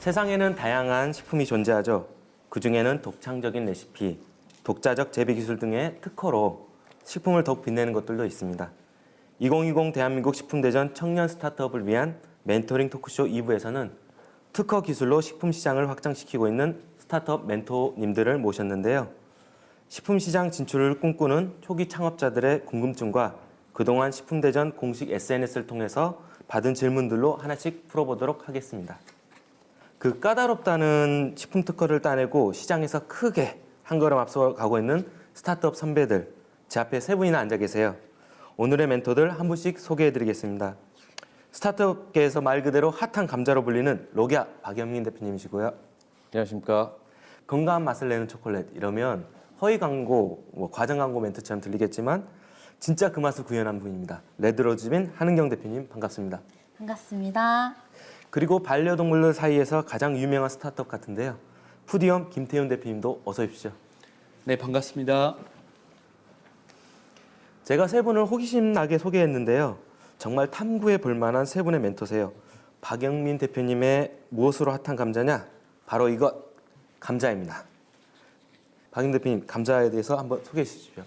세상에는 다양한 식품이 존재하죠. 그중에는 독창적인 레시피, 독자적 재배 기술 등의 특허로 식품을 더욱 빛내는 것들도 있습니다. 2020 대한민국 식품대전 청년 스타트업을 위한 멘토링 토크쇼 2부에서는 특허 기술로 식품 시장을 확장시키고 있는 스타트업 멘토님들을 모셨는데요. 식품 시장 진출을 꿈꾸는 초기 창업자들의 궁금증과 그동안 식품대전 공식 SNS를 통해서 받은 질문들로 하나씩 풀어보도록 하겠습니다. 그 까다롭다는 식품 특허를 따내고 시장에서 크게 한 걸음 앞서가고 있는 스타트업 선배들, 제 앞에 세 분이나 앉아 계세요. 오늘의 멘토들 한 분씩 소개해드리겠습니다. 스타트업계에서 말 그대로 핫한 감자로 불리는 로기아 박영민 대표님이시고요. 안녕하십니까. 건강한 맛을 내는 초콜릿 이러면 허위 광고, 과장 광고 멘트처럼 들리겠지만 진짜 그 맛을 구현한 분입니다. 레드로즈빈 한은경 대표님 반갑습니다. 반갑습니다. 그리고 반려동물들 사이에서 가장 유명한 스타트업 같은데요. 푸디엄 김태훈 대표님도 어서 오십시오. 네, 반갑습니다. 제가 세 분을 호기심 나게 소개했는데요. 정말 탐구해 볼 만한 세 분의 멘토세요. 박영민 대표님의 무엇으로 핫한 감자냐? 바로 이것, 감자입니다. 박영 대표님, 감자에 대해서 한번 소개해 주십시오.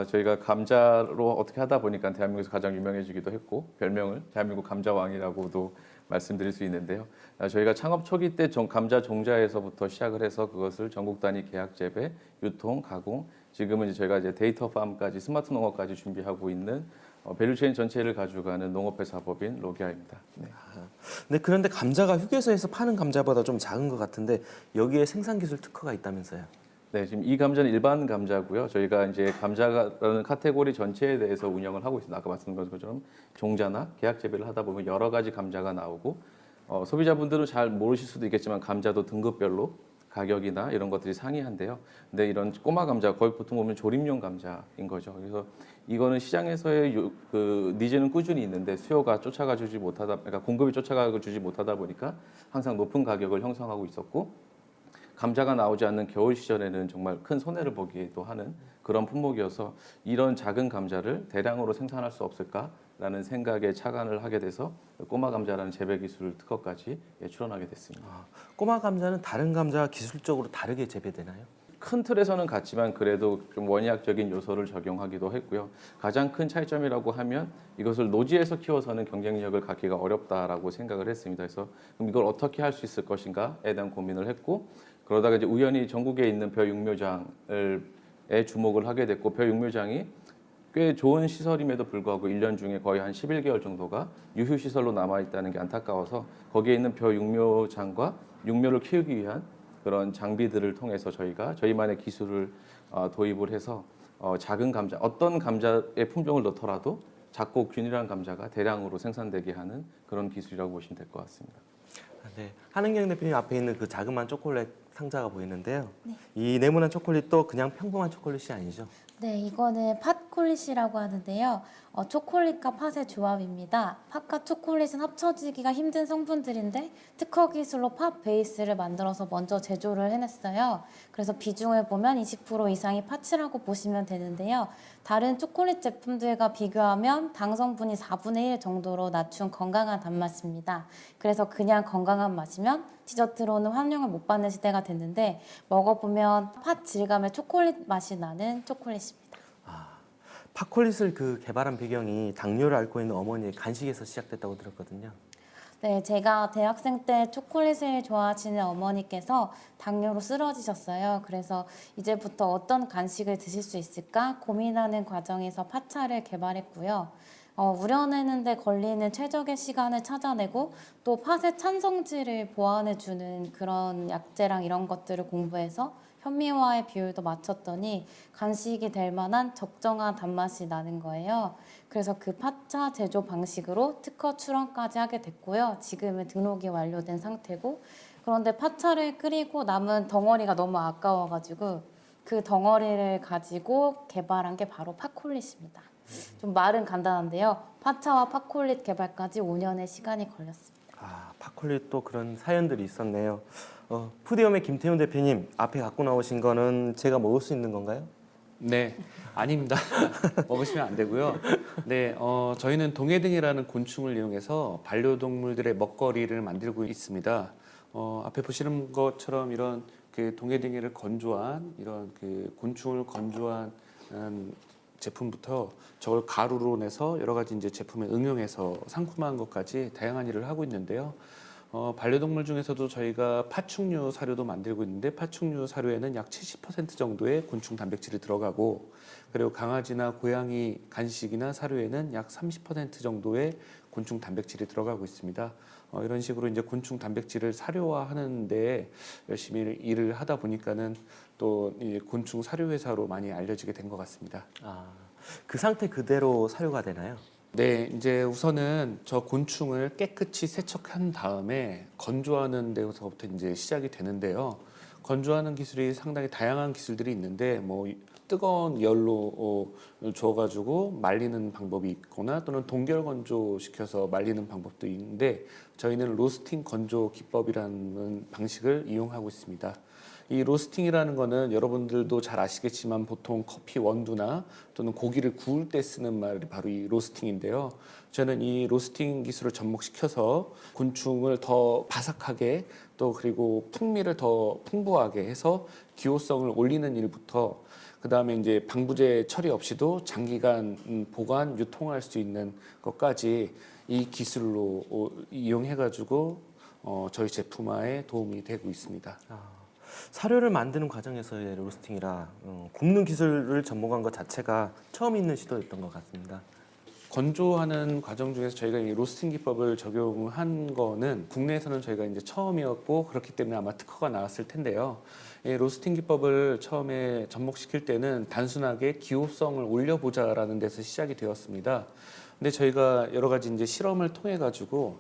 저희가 감자로 어떻게 하다 보니까 대한민국에서 가장 유명해지기도 했고 별명을 대한민국 감자왕이라고도 말씀드릴 수 있는데요. 저희가 창업 초기 때 감자 종자에서부터 시작을 해서 그것을 전국 단위 계약 재배, 유통, 가공, 지금은 이제 저희가 이제 데이터 팜까지 스마트 농업까지 준비하고 있는 밸류체인 전체를 가져가는 농업회사 법인 로기아입니다. 네. 그런데 감자가 휴게소에서 파는 감자보다 좀 작은 것 같은데 여기에 생산 기술 특허가 있다면서요? 네, 지금 이 감자는 일반 감자고요. 저희가 이제 감자라는 카테고리 전체에 대해서 운영을 하고 있습니다. 아까 말씀드린 것처럼 종자나 계약 재배를 하다 보면 여러 가지 감자가 나오고 소비자분들은 잘 모르실 수도 있겠지만 감자도 등급별로 가격이나 이런 것들이 상이한데요. 근데 이런 꼬마 감자 거의 보통 보면 조림용 감자인 거죠. 그래서 이거는 시장에서의 그 니즈는 꾸준히 있는데 수요가 쫓아가주지 못하다, 그러니까 공급이 쫓아가주지 못하다 보니까 항상 높은 가격을 형성하고 있었고. 감자가 나오지 않는 겨울 시절에는 정말 큰 손해를 보기도 하는 그런 품목이어서 이런 작은 감자를 대량으로 생산할 수 없을까라는 생각에 착안을 하게 돼서 꼬마 감자라는 재배 기술 특허까지 출원하게 됐습니다. 꼬마 감자는 다른 감자와 기술적으로 다르게 재배되나요? 큰 틀에서는 같지만 그래도 좀 원의학적인 요소를 적용하기도 했고요. 가장 큰 차이점이라고 하면 이것을 노지에서 키워서는 경쟁력을 갖기가 어렵다라고 생각을 했습니다. 그래서 그럼 이걸 어떻게 할 수 있을 것인가에 대한 고민을 했고 그러다가 이제 우연히 전국에 있는 벼육묘장에 주목을 하게 됐고 벼육묘장이 꽤 좋은 시설임에도 불구하고 1년 중에 거의 한 11개월 정도가 유휴시설로 남아있다는 게 안타까워서 거기에 있는 벼육묘장과 육묘를 키우기 위한 그런 장비들을 통해서 저희가 저희만의 기술을 도입을 해서 작은 감자, 어떤 감자의 품종을 넣더라도 작고 균일한 감자가 대량으로 생산되게 하는 그런 기술이라고 보시면 될 것 같습니다. 네, 한은경 대표님 앞에 있는 그 자그마한 초콜릿 상자가 보이는데요. 네. 이 네모난 초콜릿도 그냥 평범한 초콜릿이 아니죠? 네, 이거는 팥콜릿이라고 하는데요. 초콜릿과 팥의 조합입니다. 팥과 초콜릿은 합쳐지기가 힘든 성분들인데 특허 기술로 팥 베이스를 만들어서 먼저 제조를 해냈어요. 그래서 비중을 보면 20% 이상이 팥이라고 보시면 되는데요. 다른 초콜릿 제품들과 비교하면 당 성분이 4분의 1 정도로 낮춘 건강한 단맛입니다. 그래서 그냥 건강한 맛이면 디저트로는 환영을 못 받는 시대가 됐는데 먹어보면 팥 질감의 초콜릿 맛이 나는 초콜릿입니다. 팥콜릿을 그 개발한 배경이 당뇨를 앓고 있는 어머니의 간식에서 시작됐다고 들었거든요. 네, 제가 대학생 때 초콜릿을 좋아하시는 어머니께서 당뇨로 쓰러지셨어요. 그래서 이제부터 어떤 간식을 드실 수 있을까 고민하는 과정에서 팥차를 개발했고요. 우려내는데 걸리는 최적의 시간을 찾아내고 또 팥의 찬성질을 보완해주는 그런 약재랑 이런 것들을 공부해서 현미와의 비율도 맞췄더니 간식이 될 만한 적정한 단맛이 나는 거예요. 그래서 그 팥차 제조 방식으로 특허 출원까지 하게 됐고요. 지금은 등록이 완료된 상태고 그런데 팥차를 끓이고 남은 덩어리가 너무 아까워가지고 그 덩어리를 가지고 개발한 게 바로 팥콜릿입니다. 좀 말은 간단한데요. 팥차와 팥콜릿 개발까지 5년의 시간이 걸렸습니다. 팥콜릿도 그런 사연들이 있었네요. 푸디엄의 김태훈 대표님 앞에 갖고 나오신 거는 제가 먹을 수 있는 건가요? 네, 아닙니다. 먹으시면 안 되고요. 네, 저희는 동해등이라는 곤충을 이용해서 반려동물들의 먹거리를 만들고 있습니다. 앞에 보시는 것처럼 이런 그 동해등해를 건조한 이런 그 곤충을 건조한 제품부터 저걸 가루로 내서 여러 가지 이제 제품에 응용해서 상품화한 것까지 다양한 일을 하고 있는데요. 반려동물 중에서도 저희가 파충류 사료도 만들고 있는데 파충류 사료에는 약 70% 정도의 곤충 단백질이 들어가고 그리고 강아지나 고양이 간식이나 사료에는 약 30% 정도의 곤충 단백질이 들어가고 있습니다. 이런 식으로 이제 곤충 단백질을 사료화하는 데 열심히 일을 하다 보니까는 또 이 곤충 사료 회사로 많이 알려지게 된 것 같습니다. 그 상태 그대로 사료가 되나요? 네, 이제 우선은 저 곤충을 깨끗이 세척한 다음에 건조하는 데서부터 이제 시작이 되는데요. 건조하는 기술이 상당히 다양한 기술들이 있는데 뭐 뜨거운 열로 줘가지고 말리는 방법이 있거나 또는 동결 건조시켜서 말리는 방법도 있는데 저희는 로스팅 건조 기법이라는 방식을 이용하고 있습니다. 이 로스팅이라는 거는 여러분들도 잘 아시겠지만 보통 커피 원두나 또는 고기를 구울 때 쓰는 말이 바로 이 로스팅인데요. 저는 이 로스팅 기술을 접목시켜서 곤충을 더 바삭하게 또 그리고 풍미를 더 풍부하게 해서 기호성을 올리는 일부터 그 다음에 이제 방부제 처리 없이도 장기간 보관, 유통할 수 있는 것까지 이 기술로 이용해가지고 저희 제품화에 도움이 되고 있습니다. 사료를 만드는 과정에서의 로스팅이라 굽는 기술을 접목한 것 자체가 처음 있는 시도였던 것 같습니다. 건조하는 과정 중에서 저희가 이 로스팅 기법을 적용한 거는 국내에서는 저희가 이제 처음이었고 그렇기 때문에 아마 특허가 나왔을 텐데요. 이 로스팅 기법을 처음에 접목시킬 때는 단순하게 기호성을 올려보자라는 데서 시작이 되었습니다. 근데 저희가 여러 가지 이제 실험을 통해 가지고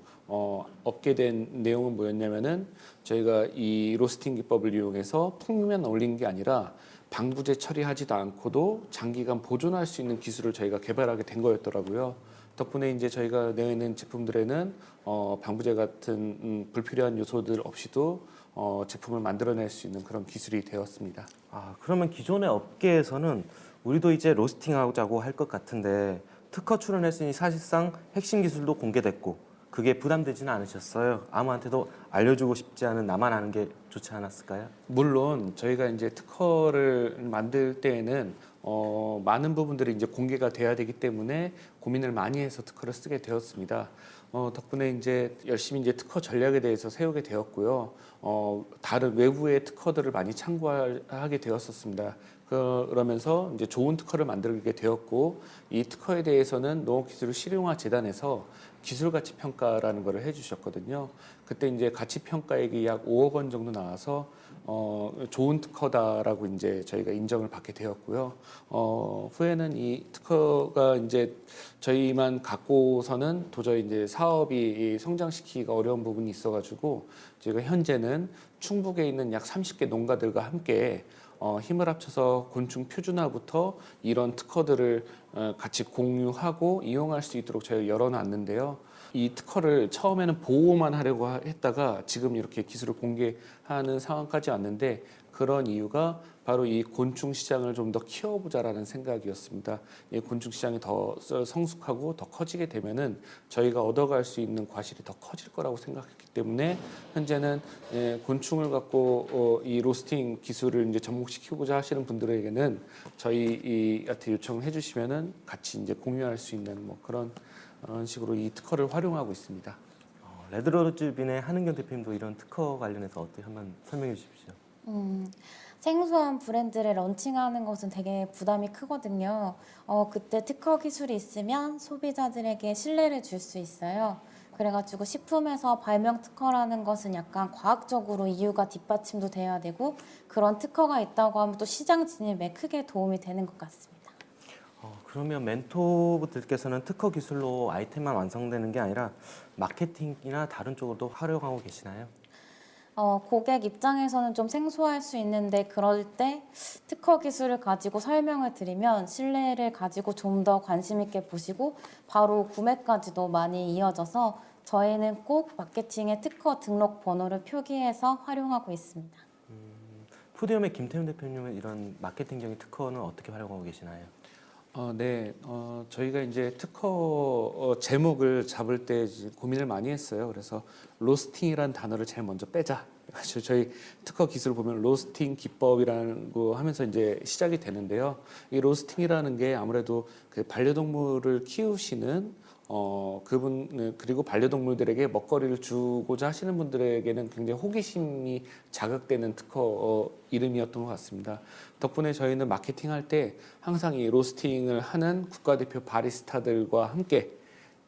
얻게 된 내용은 뭐였냐면은 저희가 이 로스팅 기법을 이용해서 풍미만 올린 게 아니라 방부제 처리하지도 않고도 장기간 보존할 수 있는 기술을 저희가 개발하게 된 거였더라고요. 덕분에 이제 저희가 내는 제품들에는 방부제 같은 불필요한 요소들 없이도 제품을 만들어낼 수 있는 그런 기술이 되었습니다. 그러면 기존의 업계에서는 우리도 이제 로스팅하자고 할 것 같은데 특허 출원했으니 사실상 핵심 기술도 공개됐고 그게 부담되지는 않으셨어요? 아무한테도 알려주고 싶지 않은 나만 아는 게 좋지 않았을까요? 물론 저희가 이제 특허를 만들 때에는 많은 부분들이 이제 공개가 돼야 되기 때문에 고민을 많이 해서 특허를 쓰게 되었습니다. 덕분에 이제 열심히 이제 특허 전략에 대해서 세우게 되었고요. 다른 외부의 특허들을 많이 참고하게 되었었습니다. 그러면서 이제 좋은 특허를 만들게 되었고 이 특허에 대해서는 농업기술 실용화 재단에서 기술 가치 평가라는 것을 해주셨거든요. 그때 이제 가치 평가액이 약 5억 원 정도 나와서 좋은 특허다라고 이제 저희가 인정을 받게 되었고요. 후에는 이 특허가 이제 저희만 갖고서는 도저히 이제 사업이 성장시키기가 어려운 부분이 있어가지고 저희가 현재는 충북에 있는 약 30개 농가들과 함께 힘을 합쳐서 곤충 표준화부터 이런 특허들을 같이 공유하고 이용할 수 있도록 저희가 열어놨는데요. 이 특허를 처음에는 보호만 하려고 했다가 지금 이렇게 기술을 공개하는 상황까지 왔는데 그런 이유가 바로 이 곤충 시장을 좀 더 키워보자라는 생각이었습니다. 이 곤충 시장이 더 성숙하고 더 커지게 되면은 저희가 얻어갈 수 있는 과실이 더 커질 거라고 생각했기 때문에 현재는 곤충을 갖고 이 로스팅 기술을 이제 접목시키고자 하시는 분들에게는 저희한테 요청을 해주시면은 같이 이제 공유할 수 있는 뭐 그런 식으로 이 특허를 활용하고 있습니다. 레드로즈빈의 한은경 대표님도 이런 특허 관련해서 어떻게 한번 설명해 주십시오. 생소한 브랜드를 런칭하는 것은 되게 부담이 크거든요. 그때 특허 기술이 있으면 소비자들에게 신뢰를 줄 수 있어요. 그래가지고 식품에서 발명 특허라는 것은 약간 과학적으로 이유가 뒷받침도 돼야 되고 그런 특허가 있다고 하면 또 시장 진입에 크게 도움이 되는 것 같습니다. 그러면 멘토분들께서는 특허 기술로 아이템만 완성되는 게 아니라 마케팅이나 다른 쪽으로도 활용하고 계시나요? 고객 입장에서는 좀 생소할 수 있는데 그럴 때 특허 기술을 가지고 설명을 드리면 신뢰를 가지고 좀 더 관심 있게 보시고 바로 구매까지도 많이 이어져서 저희는 꼭 마케팅에 특허 등록 번호를 표기해서 활용하고 있습니다. 푸디움의 김태훈 대표님은 이런 마케팅적인 특허는 어떻게 활용하고 계시나요? 네. 저희가 이제 특허 제목을 잡을 때 이제 고민을 많이 했어요. 그래서 로스팅이라는 단어를 제일 먼저 빼자. 그래서 저희 특허 기술 보면 로스팅 기법이라는 거 하면서 이제 시작이 되는데요. 이 로스팅이라는 게 아무래도 그 반려동물을 키우시는 그분 그리고 반려동물들에게 먹거리를 주고자 하시는 분들에게는 굉장히 호기심이 자극되는 특허 이름이었던 것 같습니다. 덕분에 저희는 마케팅할 때 항상 이 로스팅을 하는 국가대표 바리스타들과 함께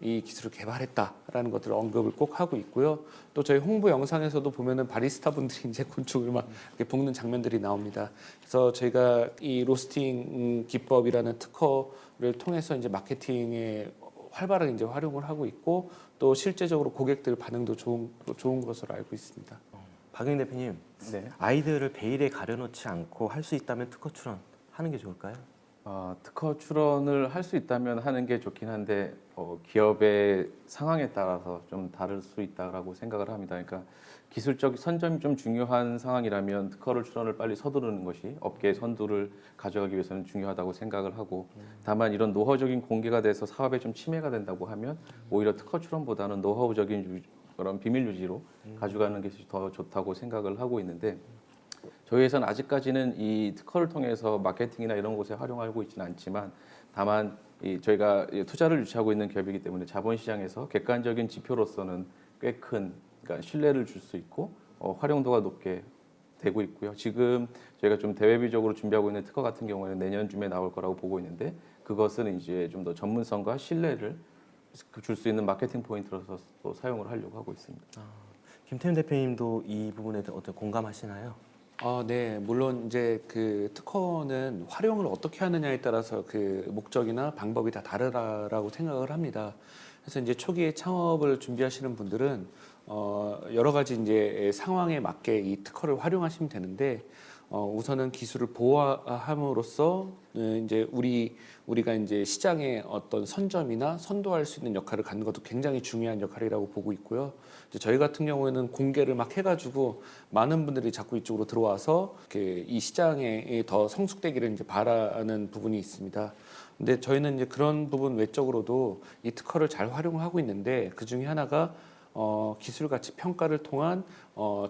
이 기술을 개발했다라는 것들을 언급을 꼭 하고 있고요. 또 저희 홍보 영상에서도 보면은 바리스타 분들이 이제 곤충을 막 이렇게 볶는 장면들이 나옵니다. 그래서 저희가 이 로스팅 기법이라는 특허를 통해서 이제 마케팅에 활발하게 이제 활용을 하고 있고 또 실제적으로 고객들 반응도 좋은 것으로 알고 있습니다. 박영 대표님, 네. 아이들을 베일에 가려놓지 않고 할 수 있다면 특허 출원 하는 게 좋을까요? 특허 출원을 할 수 있다면 하는 게 좋긴 한데 기업의 상황에 따라서 좀 다를 수 있다라고 생각을 합니다. 그러니까 기술적 선점이 좀 중요한 상황이라면 특허를 출원을 빨리 서두르는 것이 업계의 선두를 가져가기 위해서는 중요하다고 생각을 하고 다만 이런 노하우적인 공개가 돼서 사업에 좀 침해가 된다고 하면 오히려 특허 출원보다는 노하우적인 그런 비밀 유지로 가져가는 것이 더 좋다고 생각을 하고 있는데 저희 회사는 아직까지는 이 특허를 통해서 마케팅이나 이런 곳에 활용하고 있지는 않지만 다만 저희가 투자를 유치하고 있는 기업이기 때문에 자본시장에서 객관적인 지표로서는 꽤 큰 그러니까 신뢰를 줄 수 있고 활용도가 높게 되고 있고요. 지금 저희가 좀 대외비적으로 준비하고 있는 특허 같은 경우에는 내년쯤에 나올 거라고 보고 있는데 그것은 이제 좀 더 전문성과 신뢰를 줄 수 있는 마케팅 포인트로서 또 사용을 하려고 하고 있습니다. 김태훈 대표님도 이 부분에 대해 어떻게 공감하시나요? 네, 물론 이제 그 특허는 활용을 어떻게 하느냐에 따라서 그 목적이나 방법이 다 다르다라고 생각을 합니다. 그래서 이제 초기에 창업을 준비하시는 분들은 여러 가지 이제 상황에 맞게 이 특허를 활용하시면 되는데 우선은 기술을 보호함으로써 이제 우리가 이제 시장의 어떤 선점이나 선도할 수 있는 역할을 갖는 것도 굉장히 중요한 역할이라고 보고 있고요. 이제 저희 같은 경우에는 공개를 막 해가지고 많은 분들이 자꾸 이쪽으로 들어와서 이 시장에 더 성숙되기를 이제 바라는 부분이 있습니다. 근데 저희는 이제 그런 부분 외적으로도 이 특허를 잘 활용하고 있는데 그 중에 하나가 기술 가치 평가를 통한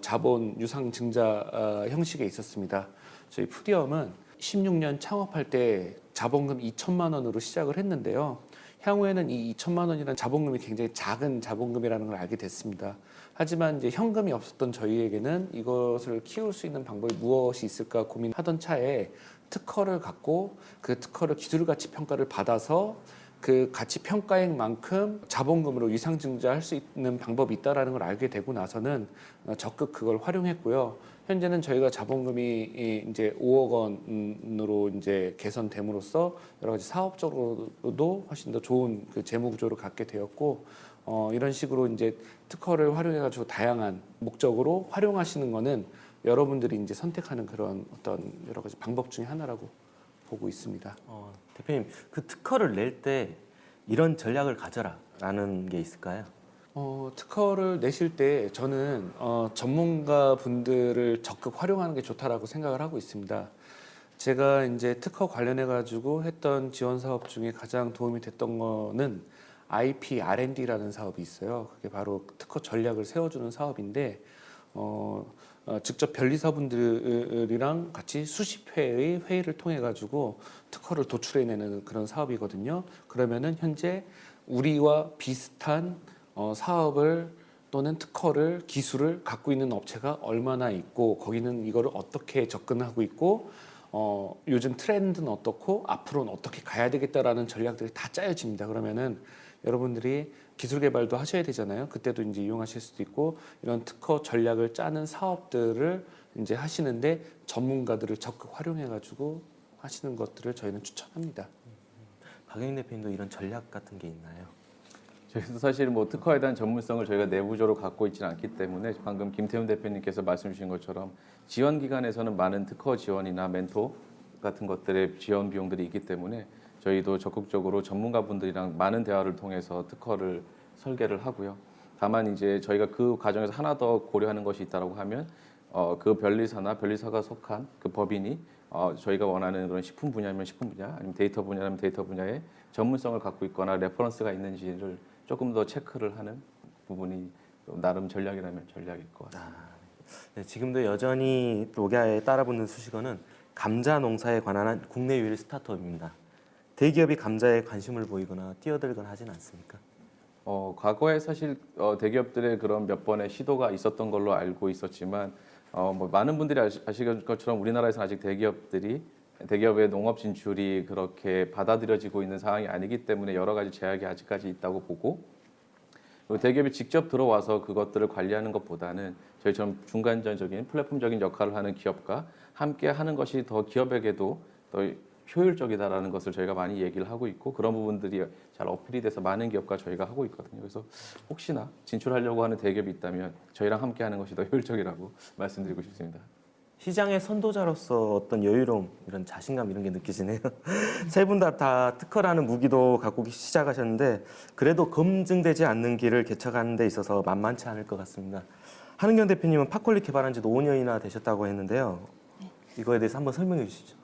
자본 유상 증자 형식에 있었습니다. 저희 푸디엄은 16년 창업할 때 자본금 2천만 원으로 시작을 했는데요. 향후에는 이 2천만 원이라는 자본금이 굉장히 작은 자본금이라는 걸 알게 됐습니다. 하지만 이제 현금이 없었던 저희에게는 이것을 키울 수 있는 방법이 무엇이 있을까 고민하던 차에 특허를 갖고 그 특허를 기술 가치 평가를 받아서 그 가치 평가액만큼 자본금으로 유상 증자할 수 있는 방법이 있다라는 걸 알게 되고 나서는 적극 그걸 활용했고요. 현재는 저희가 자본금이 이제 5억 원으로 이제 개선됨으로써 여러 가지 사업적으로도 훨씬 더 좋은 그 재무 구조를 갖게 되었고 이런 식으로 이제 특허를 활용해가지고 다양한 목적으로 활용하시는 거는 여러분들이 이제 선택하는 그런 어떤 여러 가지 방법 중에 하나라고 보고 있습니다. 대표님, 그 특허를 낼 때 이런 전략을 가져라라는 게 있을까요? 특허를 내실 때 저는 전문가 분들을 적극 활용하는 게 좋다라고 생각을 하고 있습니다. 제가 이제 특허 관련해 가지고 했던 지원 사업 중에 가장 도움이 됐던 거는 IP R&D라는 사업이 있어요. 그게 바로 특허 전략을 세워주는 사업인데 직접 변리사분들이랑 같이 수십 회의 회의를 통해 가지고 특허를 도출해내는 그런 사업이거든요. 그러면은 현재 우리와 비슷한 사업을 또는 특허를 기술을 갖고 있는 업체가 얼마나 있고 거기는 이거를 어떻게 접근하고 있고 요즘 트렌드는 어떻고 앞으로는 어떻게 가야 되겠다라는 전략들이 다 짜여집니다. 그러면은 여러분들이 기술 개발도 하셔야 되잖아요. 그때도 이제 이용하실 수도 있고 이런 특허 전략을 짜는 사업들을 이제 하시는데 전문가들을 적극 활용해가지고 하시는 것들을 저희는 추천합니다. 박영 대표님도 이런 전략 같은 게 있나요? 저희도 사실 뭐 특허에 대한 전문성을 저희가 내부적으로 갖고 있지는 않기 때문에 방금 김태훈 대표님께서 말씀 주신 것처럼 지원 기관에서는 많은 특허 지원이나 멘토 같은 것들의 지원 비용들이 있기 때문에 저희도 적극적으로 전문가분들이랑 많은 대화를 통해서 특허를 설계를 하고요. 다만 이제 저희가 그 과정에서 하나 더 고려하는 것이 있다고 하면 그 변리사나 변리사가 속한 그 법인이 저희가 원하는 그런 식품 분야면 식품 분야, 아니면 데이터 분야라면 데이터 분야의 전문성을 갖고 있거나 레퍼런스가 있는지를 조금 더 체크를 하는 부분이 나름 전략이라면 전략일 것 같습니다. 네, 지금도 여전히 녹야에 따라붙는 수식어는 감자 농사에 관한 국내 유일 스타트업입니다. 대기업이 감자에 관심을 보이거나 뛰어들거나 하진 않습니까? 과거에 사실 대기업들의 그런 몇 번의 시도가 있었던 걸로 알고 있었지만 뭐 많은 분들이 아시는 것처럼 우리나라에서 아직 대기업의 농업 진출이 그렇게 받아들여지고 있는 상황이 아니기 때문에 여러 가지 제약이 아직까지 있다고 보고, 그리고 대기업이 직접 들어와서 그것들을 관리하는 것보다는 저희처럼 중간적인 플랫폼적인 역할을 하는 기업과 함께 하는 것이 더 기업에게도 더 효율적이다라는 것을 저희가 많이 얘기를 하고 있고, 그런 부분들이 잘 어필이 돼서 많은 기업과 저희가 하고 있거든요. 그래서 혹시나 진출하려고 하는 대기업이 있다면 저희랑 함께 하는 것이 더 효율적이라고 말씀드리고 싶습니다. 시장의 선도자로서 어떤 여유로움, 이런 자신감 이런 게 느껴지네요. 세 분 다 특허라는 무기도 갖고 시작하셨는데 그래도 검증되지 않는 길을 개척하는 데 있어서 만만치 않을 것 같습니다. 한은경 대표님은 팝콜리 개발한 지도 5년이나 되셨다고 했는데요. 이거에 대해서 한번 설명해 주시죠.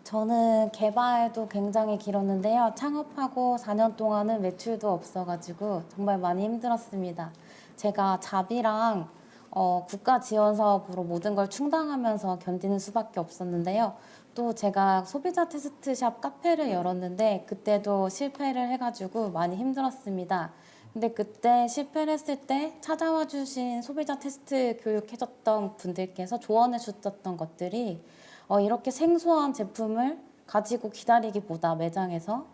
저는 개발도 굉장히 길었는데요. 창업하고 4년 동안은 매출도 없어가지고 정말 많이 힘들었습니다. 제가 자비랑 국가 지원 사업으로 모든 걸 충당하면서 견디는 수밖에 없었는데요. 또 제가 소비자 테스트샵 카페를 열었는데 그때도 실패를 해가지고 많이 힘들었습니다. 근데 그때 실패를 했을 때 찾아와 주신 소비자 테스트 교육해줬던 분들께서 조언해 주셨던 것들이 이렇게 생소한 제품을 가지고 기다리기보다 매장에서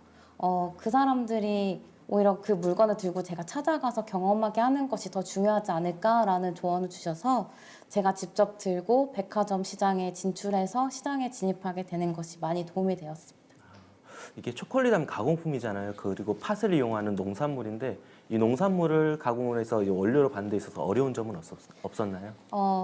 그 사람들이 오히려 그 물건을 들고 제가 찾아가서 경험하게 하는 것이 더 중요하지 않을까라는 조언을 주셔서 제가 직접 들고 백화점 시장에 진출해서 시장에 진입하게 되는 것이 많이 도움이 되었습니다. 이게 초콜릿 하면 가공품이잖아요. 그리고 팥을 이용하는 농산물인데 이 농산물을 가공을 해서 이 원료로 받는 데 있어서 어려운 점은 없었나요?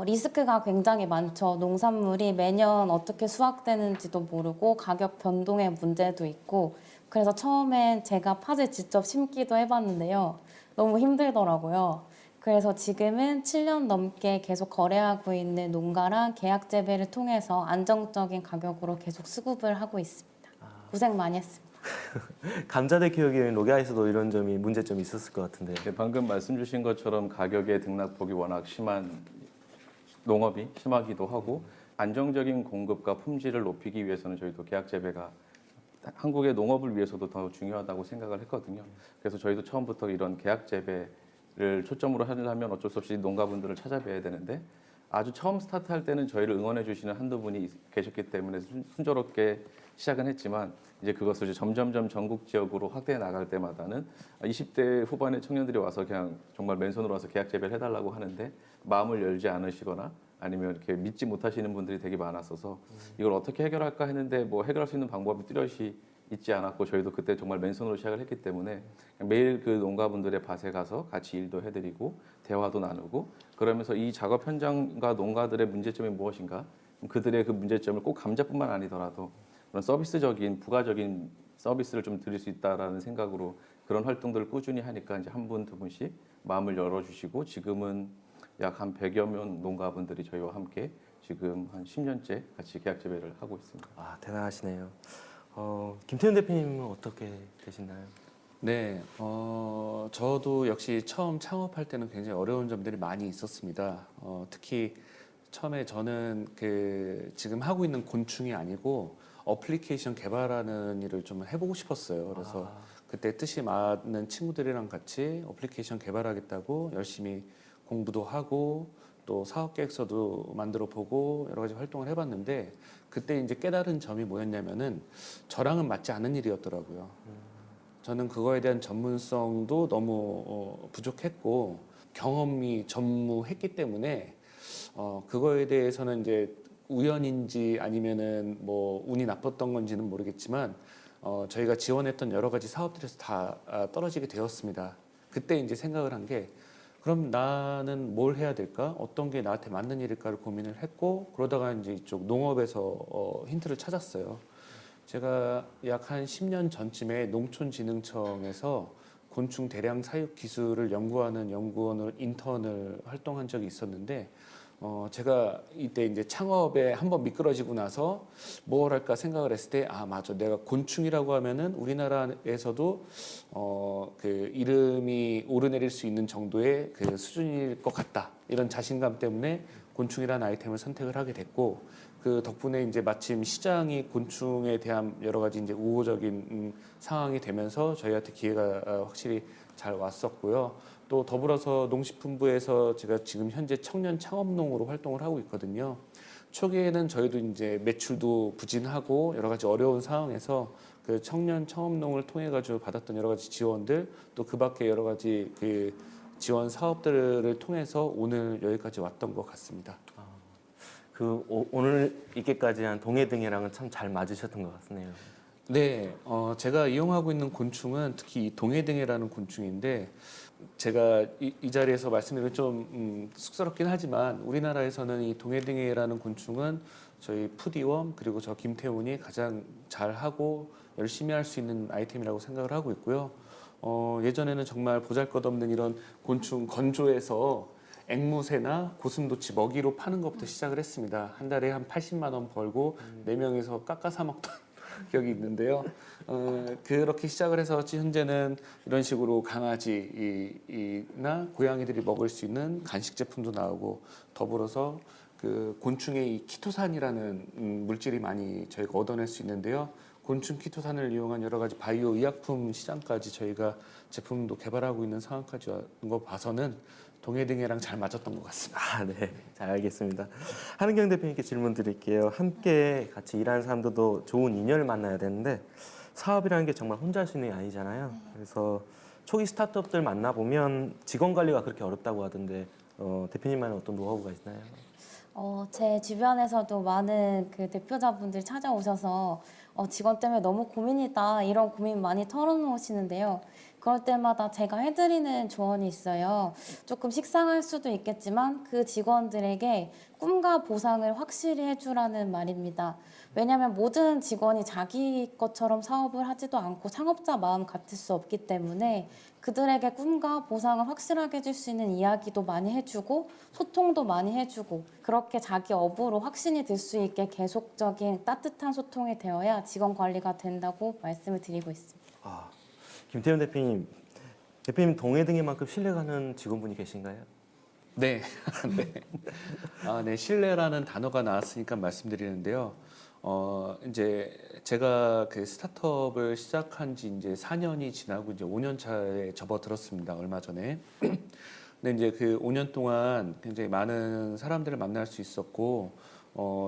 리스크가 굉장히 많죠. 농산물이 매년 어떻게 수확되는지도 모르고 가격 변동의 문제도 있고, 그래서 처음엔 제가 팥을 직접 심기도 해봤는데요. 너무 힘들더라고요. 그래서 지금은 7년 넘게 계속 거래하고 있는 농가랑 계약 재배를 통해서 안정적인 가격으로 계속 수급을 하고 있습니다. 고생 많이 했습니다. 감자대 기업인 로기아에서도 이런 점이 문제점이 있었을 것 같은데. 네, 방금 말씀 주신 것처럼 가격의 등락폭이 워낙 심한 농업이 심하기도 하고, 안정적인 공급과 품질을 높이기 위해서는 저희도 계약 재배가 한국의 농업을 위해서도 더 중요하다고 생각을 했거든요. 그래서 저희도 처음부터 이런 계약 재배를 초점으로 하려면 어쩔 수 없이 농가분들을 찾아뵈야 되는데, 아주 처음 스타트할 때는 저희를 응원해 주시는 한두 분이 계셨기 때문에 순조롭게 시작은 했지만, 이제 그것을 이제 점점점 전국 지역으로 확대해 나갈 때마다는 20대 후반의 청년들이 와서 그냥 정말 맨손으로 와서 계약 재배를 해달라고 하는데 마음을 열지 않으시거나 아니면 이렇게 믿지 못하시는 분들이 되게 많았어서 이걸 어떻게 해결할까 했는데 뭐 해결할 수 있는 방법이 뚜렷이 있지 않았고, 저희도 그때 정말 맨손으로 시작을 했기 때문에 매일 그 농가분들의 밭에 가서 같이 일도 해드리고 대화도 나누고, 그러면서 이 작업 현장과 농가들의 문제점이 무엇인가, 그들의 그 문제점을 꼭 감자뿐만 아니더라도 그런 서비스적인 부가적인 서비스를 좀 드릴 수 있다라는 생각으로 그런 활동들을 꾸준히 하니까 이제 한 분, 두 분씩 마음을 열어주시고, 지금은 약 한 100여 명 농가분들이 저희와 함께 지금 한 10년째 같이 계약 재배를 하고 있습니다. 아, 대단하시네요. 김태훈 대표님은 어떻게 되시나요? 네, 저도 역시 처음 창업할 때는 굉장히 어려운 점들이 많이 있었습니다. 특히 처음에 저는 지금 하고 있는 곤충이 아니고 어플리케이션 개발하는 일을 좀 해보고 싶었어요. 그래서 그때 뜻이 맞는 친구들이랑 같이 어플리케이션 개발하겠다고 열심히 공부도 하고 또 사업 계획서도 만들어 보고 여러 가지 활동을 해봤는데, 그때 이제 깨달은 점이 뭐였냐면은 저랑은 맞지 않는 일이었더라고요. 저는 그거에 대한 전문성도 너무 부족했고 경험이 전무했기 때문에 그거에 대해서는 이제 우연인지 아니면은 뭐 운이 나빴던 건지는 모르겠지만 저희가 지원했던 여러 가지 사업들에서 다 떨어지게 되었습니다. 그때 이제 생각을 한 게, 그럼 나는 뭘 해야 될까? 어떤 게 나한테 맞는 일일까를 고민을 했고, 그러다가 이제 이쪽 농업에서 힌트를 찾았어요. 제가 약 한 10년 전쯤에 농촌진흥청에서 곤충 대량 사육 기술을 연구하는 연구원으로 인턴을 활동한 적이 있었는데, 제가 이때 이제 창업에 한번 미끄러지고 나서 뭘 할까 생각을 했을 때, 아, 맞아. 내가 곤충이라고 하면은 우리나라에서도 그 이름이 오르내릴 수 있는 정도의 그 수준일 것 같다. 이런 자신감 때문에 곤충이라는 아이템을 선택을 하게 됐고, 그 덕분에 이제 마침 시장이 곤충에 대한 여러 가지 이제 우호적인 상황이 되면서 저희한테 기회가 확실히 잘 왔었고요. 또 더불어서 농식품부에서 제가 지금 현재 청년 창업농으로 활동을 하고 있거든요. 초기에는 저희도 이제 매출도 부진하고 여러 가지 어려운 상황에서 그 청년 창업농을 통해 가지고 받았던 여러 가지 지원들, 또 그 밖에 여러 가지 그 지원 사업들을 통해서 오늘 여기까지 왔던 것 같습니다. 오늘 있기까지 한 동해등이랑은 참 잘 맞으셨던 것 같네요. 네, 제가 이용하고 있는 곤충은 특히 이 동해등해라는 곤충인데, 제가 이 자리에서 말씀드리면 좀 쑥스럽긴 하지만 우리나라에서는 이 동해등해라는 곤충은 저희 푸디웜 그리고 저 김태훈이 가장 잘하고 열심히 할 수 있는 아이템이라고 생각을 하고 있고요. 예전에는 정말 보잘것없는 이런 곤충 건조해서 앵무새나 고슴도치 먹이로 파는 것부터 시작을 했습니다. 한 달에 한 80만 원 벌고 4명이서 깎아 사 먹던 기억이 있는데요. 그렇게 시작을 해서 현재는 이런 식으로 강아지나 고양이들이 먹을 수 있는 간식 제품도 나오고, 더불어서 그 곤충의 이 키토산이라는 물질이 많이 저희가 얻어낼 수 있는데요. 곤충 키토산을 이용한 여러 가지 바이오 의약품 시장까지 저희가 제품도 개발하고 있는 상황까지 온 거 봐서는 동해등해랑 잘 맞았던 것 같습니다. 아, 네. 잘 알겠습니다. 한은경 대표님께 질문 드릴게요. 함께 같이 일하는 사람들도 좋은 인연을 만나야 되는데 사업이라는 게 정말 혼자 할 수 있는 게 아니잖아요. 그래서 초기 스타트업들 만나보면 직원 관리가 그렇게 어렵다고 하던데 대표님만의 어떤 노하우가 있나요? 제 주변에서도 많은 그 대표자분들 찾아오셔서 직원 때문에 너무 고민이다 이런 고민 많이 털어놓으시는데요. 그럴 때마다 제가 해드리는 조언이 있어요. 조금 식상할 수도 있겠지만 그 직원들에게 꿈과 보상을 확실히 해주라는 말입니다. 왜냐하면 모든 직원이 자기 것처럼 사업을 하지도 않고 창업자 마음 같을 수 없기 때문에 그들에게 꿈과 보상을 확실하게 해줄 수 있는 이야기도 많이 해주고 소통도 많이 해주고, 그렇게 자기 업으로 확신이 들 수 있게 계속적인 따뜻한 소통이 되어야 직원 관리가 된다고 말씀을 드리고 있습니다. 김태훈 대표님 동해등해만큼 신뢰가는 직원분이 계신가요? 네, 네. 네, 신뢰라는 단어가 나왔으니까 말씀드리는데요. 이제 제가 그 스타트업을 시작한 지 이제 4년이 지나고 이제 5년 차에 접어들었습니다. 얼마 전에. 근데 이제 그 5년 동안 굉장히 많은 사람들을 만날 수 있었고,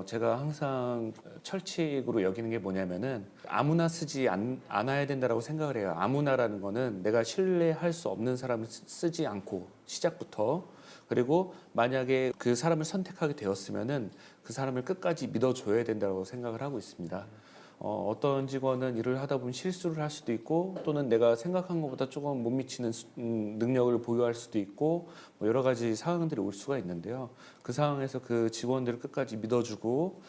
제가 항상 철칙으로 여기는 게 뭐냐면은 아무나 쓰지 않아야 된다라고 생각을 해요. 아무나라는 거는 내가 신뢰할 수 없는 사람을 쓰지 않고 시작부터, 그리고 만약에 그 사람을 선택하게 되었으면은 그 사람을 끝까지 믿어줘야 된다고 생각을 하고 있습니다. 어떤 직원은 일을 하다 보면 실수를 할 수도 있고, 또는 내가 생각한 것보다 조금 못 미치는 능력을 보유할 수도 있고, 뭐 여러 가지 상황들이 올 수가 있는데요. 그 상황에서 그 직원들을 끝까지 믿어주고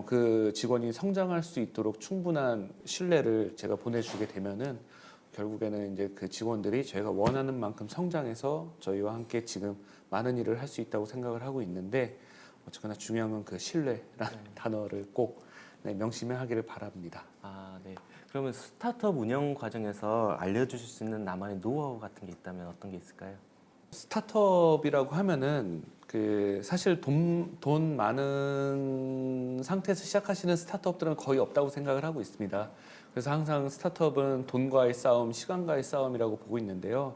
그 직원이 성장할 수 있도록 충분한 신뢰를 제가 보내주게 되면은 결국에는 이제 그 직원들이 저희가 원하는 만큼 성장해서 저희와 함께 지금 많은 일을 할 수 있다고 생각을 하고 있는데, 어쨌거나 중요한 건 그 신뢰라는 단어를 꼭 명심하기를 바랍니다. 네. 그러면 스타트업 운영 과정에서 알려주실 수 있는 나만의 노하우 같은 게 있다면 어떤 게 있을까요? 스타트업이라고 하면은 그 사실 돈 많은 상태에서 시작하시는 스타트업들은 거의 없다고 생각을 하고 있습니다. 그래서 항상 스타트업은 돈과의 싸움, 시간과의 싸움이라고 보고 있는데요.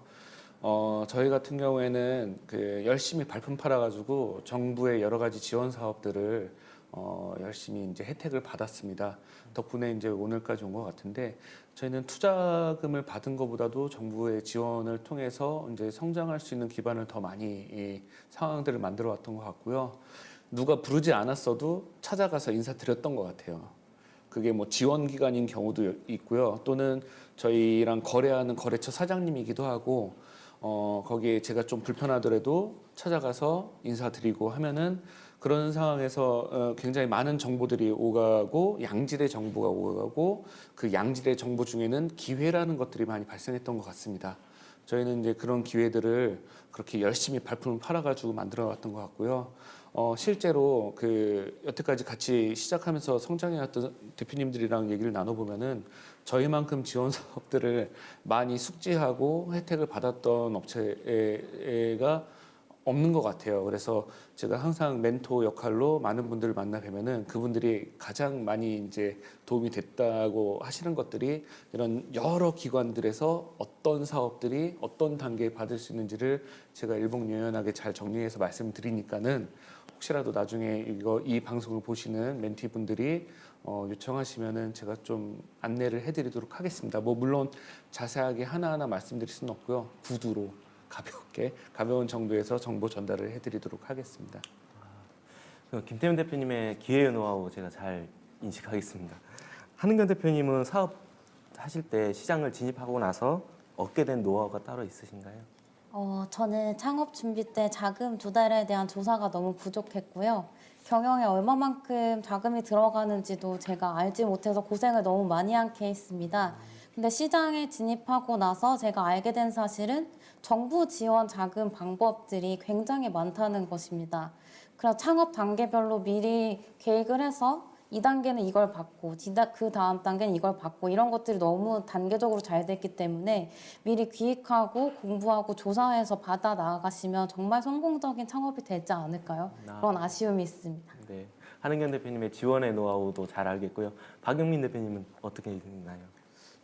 저희 같은 경우에는 그 열심히 발품 팔아가지고 정부의 여러 가지 지원 사업들을 열심히 이제 혜택을 받았습니다. 덕분에 이제 오늘까지 온 것 같은데, 저희는 투자금을 받은 것보다도 정부의 지원을 통해서 이제 성장할 수 있는 기반을 더 많이 이 상황들을 만들어 왔던 것 같고요. 누가 부르지 않았어도 찾아가서 인사드렸던 것 같아요. 그게 뭐 지원 기관인 경우도 있고요. 또는 저희랑 거래하는 거래처 사장님이기도 하고, 거기에 제가 좀 불편하더라도 찾아가서 인사드리고 하면은 그런 상황에서 굉장히 많은 정보들이 오가고 양질의 정보가 오가고, 그 양질의 정보 중에는 기회라는 것들이 많이 발생했던 것 같습니다. 저희는 이제 그런 기회들을 그렇게 열심히 발품을 팔아가지고 만들어왔던 것 같고요. 실제로 그 여태까지 같이 시작하면서 성장해왔던 대표님들이랑 얘기를 나눠보면은 저희만큼 지원 사업들을 많이 숙지하고 혜택을 받았던 업체가 없는 것 같아요. 그래서 제가 항상 멘토 역할로 많은 분들을 만나 뵈면은 그분들이 가장 많이 이제 도움이 됐다고 하시는 것들이 이런 여러 기관들에서 어떤 사업들이 어떤 단계에 받을 수 있는지를 제가 일목요연하게 잘 정리해서 말씀드리니까는 혹시라도 나중에 이 방송을 보시는 멘티분들이 요청하시면은 제가 좀 안내를 해드리도록 하겠습니다. 뭐 물론 자세하게 하나하나 말씀드릴 수는 없고요. 구두로 가볍게 가벼운 정도에서 정보 전달을 해드리도록 하겠습니다. 김태훈 대표님의 기회의 노하우 제가 잘 인식하겠습니다. 한은경 대표님은 사업 하실 때 시장을 진입하고 나서 얻게 된 노하우가 따로 있으신가요? 저는 창업 준비 때 자금 조달에 대한 조사가 너무 부족했고요. 경영에 얼마만큼 자금이 들어가는지도 제가 알지 못해서 고생을 너무 많이 한 케이스입니다. 근데 시장에 진입하고 나서 제가 알게 된 사실은 정부 지원 자금 방법들이 굉장히 많다는 것입니다. 그래서 창업 단계별로 미리 계획을 해서 2단계는 이걸 받고 그 다음 단계는 이걸 받고 이런 것들이 너무 단계적으로 잘 됐기 때문에 미리 기획하고 공부하고 조사해서 받아 나아가시면 정말 성공적인 창업이 되지 않을까요? 그런 아쉬움이 있습니다. 네, 한은경 대표님의 지원의 노하우도 잘 알겠고요. 박영민 대표님은 어떻게 있나요?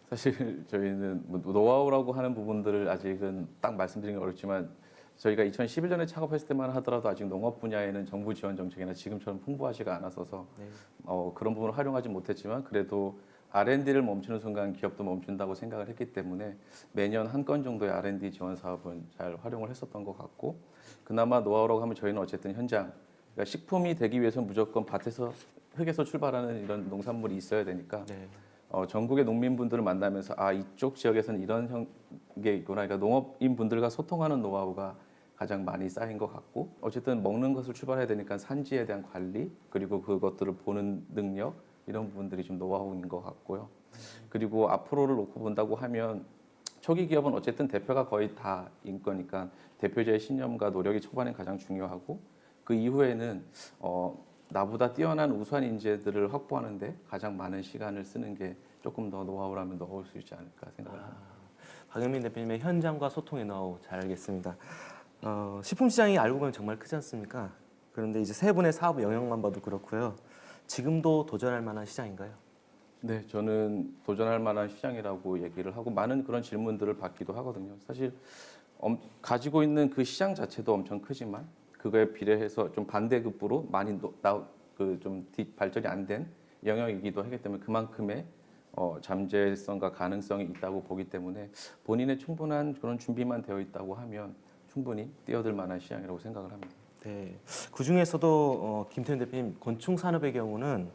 사실 저희는 뭐 노하우라고 하는 부분들을 아직은 딱 말씀드리기 어렵지만 저희가 2011년에 창업했을 때만 하더라도 아직 농업 분야에는 정부 지원 정책이나 지금처럼 풍부하지가 않았어서 네. 그런 부분을 활용하지 못했지만 그래도 R&D를 멈추는 순간 기업도 멈춘다고 생각을 했기 때문에 매년 한 건 정도의 R&D 지원 사업은 잘 활용을 했었던 것 같고 그나마 노하우라고 하면 저희는 어쨌든 현장 그러니까 식품이 되기 위해서는 무조건 밭에서 흙에서 출발하는 이런 농산물이 있어야 되니까 네. 전국의 농민분들을 만나면서 이쪽 지역에서는 이런 게 있구나. 그러니까 농업인 분들과 소통하는 노하우가 가장 많이 쌓인 것 같고 어쨌든 먹는 것을 출발해야 되니까 산지에 대한 관리 그리고 그것들을 보는 능력 이런 부분들이 좀 노하우인 것 같고요. 그리고 앞으로를 놓고 본다고 하면 초기 기업은 어쨌든 대표가 거의 다인 거니까 대표자의 신념과 노력이 초반에 가장 중요하고 그 이후에는 나보다 뛰어난 우수한 인재들을 확보하는데 가장 많은 시간을 쓰는 게 조금 더 노하우라면 넣을 수 있지 않을까 생각을 합니다. 박영민 대표님의 현장과 소통의 노하우 잘 알겠습니다. 식품 시장이 알고 보면 정말 크지 않습니까? 그런데 이제 세 분의 사업 영역만 봐도 그렇고요. 지금도 도전할 만한 시장인가요? 네, 저는 도전할 만한 시장이라고 얘기를 하고 많은 그런 질문들을 받기도 하거든요. 사실 가지고 있는 그 시장 자체도 엄청 크지만 그거에 비례해서 좀 반대급부로 많이 좀 발전이 안 된 영역이기도 하기 때문에 그만큼의 잠재성과 가능성이 있다고 보기 때문에 본인의 충분한 그런 준비만 되어 있다고 하면 충분히 뛰어들 만한 시장이라고 생각을 합니다. 네. 그 중에서도 김태훈 대표님 곤충 산업의 경우는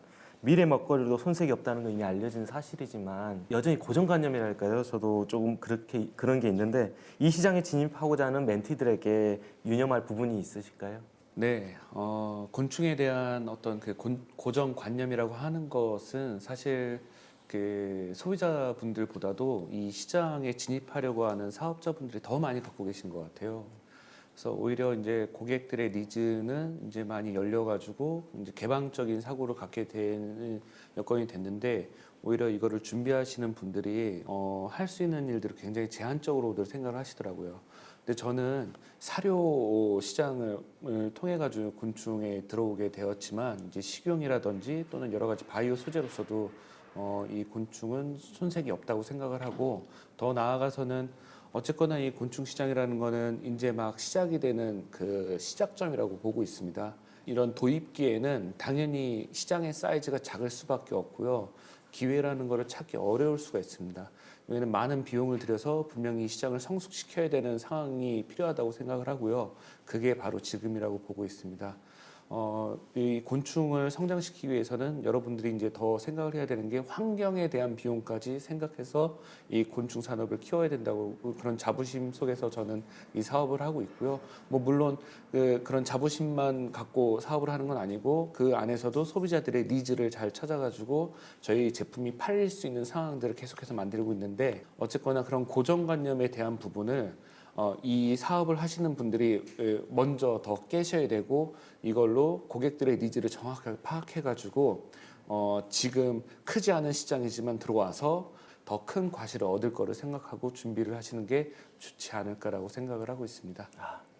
미래 먹거리로 손색이 없다는 건 이미 알려진 사실이지만 여전히 고정관념이랄까요? 저도 조금 그런 게 있는데 이 시장에 진입하고자 하는 멘티들에게 유념할 부분이 있으실까요? 네, 곤충에 대한 어떤 그 고정관념이라고 하는 것은 사실 그 소비자분들보다도 이 시장에 진입하려고 하는 사업자분들이 더 많이 갖고 계신 것 같아요. 그래서 오히려 이제 고객들의 니즈는 이제 많이 열려가지고 이제 개방적인 사고를 갖게 되는 여건이 됐는데 오히려 이거를 준비하시는 분들이 할 수 있는 일들을 굉장히 제한적으로들 생각을 하시더라고요. 근데 저는 사료 시장을 통해 가지고 곤충에 들어오게 되었지만 이제 식용이라든지 또는 여러 가지 바이오 소재로서도 이 곤충은 손색이 없다고 생각을 하고 더 나아가서는 어쨌거나 이 곤충 시장이라는 거는 이제 막 시작이 되는 그 시작점이라고 보고 있습니다. 이런 도입기에는 당연히 시장의 사이즈가 작을 수밖에 없고요. 기회라는 거를 찾기 어려울 수가 있습니다. 여기는 많은 비용을 들여서 분명히 이 시장을 성숙시켜야 되는 상황이 필요하다고 생각을 하고요. 그게 바로 지금이라고 보고 있습니다. 이 곤충을 성장시키기 위해서는 여러분들이 이제 더 생각을 해야 되는 게 환경에 대한 비용까지 생각해서 이 곤충 산업을 키워야 된다고 그런 자부심 속에서 저는 이 사업을 하고 있고요. 뭐 물론 그런 자부심만 갖고 사업을 하는 건 아니고 그 안에서도 소비자들의 니즈를 잘 찾아가지고 저희 제품이 팔릴 수 있는 상황들을 계속해서 만들고 있는데 어쨌거나 그런 고정관념에 대한 부분을 이 사업을 하시는 분들이 먼저 더 깨셔야 되고 이걸로 고객들의 니즈를 정확하게 파악해가지고 지금 크지 않은 시장이지만 들어와서 더 큰 과실을 얻을 거를 생각하고 준비를 하시는 게 좋지 않을까라고 생각을 하고 있습니다.